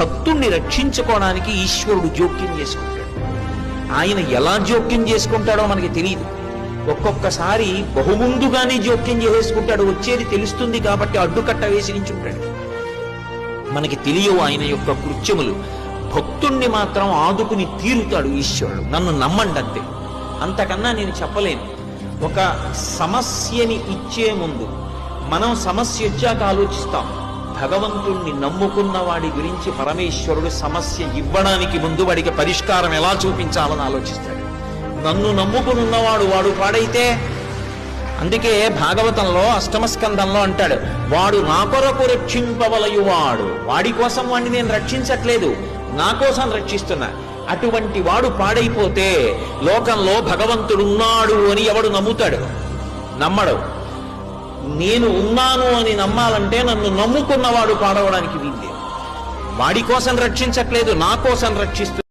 భక్తుణ్ణి రక్షించుకోవడానికి ఈశ్వరుడు జోక్యం చేసుకుంటాడు. ఆయన ఎలా జోక్యం చేసుకుంటాడో మనకి తెలియదు. ఒక్కొక్కసారి బహుముందుగానే జోక్యం చేసుకుంటాడు. వచ్చేది తెలుస్తుంది కాబట్టి అడ్డుకట్ట వేసి నించుంటాడు. మనకి తెలియవు ఆయన యొక్క కృత్యములు. భక్తుణ్ణి మాత్రం ఆదుకుని తీరుతాడు ఈశ్వరుడు. నన్ను నమ్మండి అంతే, అంతకన్నా నేను చెప్పలేను. ఒక సమస్యని ఇచ్చే ముందు మనం సమస్య వచ్చాక ఆలోచిస్తాం. భగవంతుణ్ణి నమ్ముకున్న వాడి గురించి పరమేశ్వరుడు సమస్య ఇవ్వడానికి ముందు వాడికి పరిష్కారం ఎలా చూపించాలని ఆలోచిస్తాడు. నన్ను నమ్ముకునున్నవాడు వాడు పాడైతే, అందుకే భాగవతంలో అష్టమ స్కంధంలో అంటాడు, వాడు నా కొరకు రక్షింపవలయువాడు. వాడి కోసం వాడిని నేను రక్షించట్లేదు, నా కోసం రక్షిస్తున్నా. అటువంటి వాడు పాడైపోతే లోకంలో భగవంతుడున్నాడు అని ఎవడు నమ్ముతాడు? నమ్మడు. నేను ఉన్నాను అని నమ్మాలంటే నన్ను నమ్ముకున్నవాడు పాడవడానికి వీల్లేదు. వాడి కోసం రక్షించట్లేదు, నా కోసం రక్షిస్తూ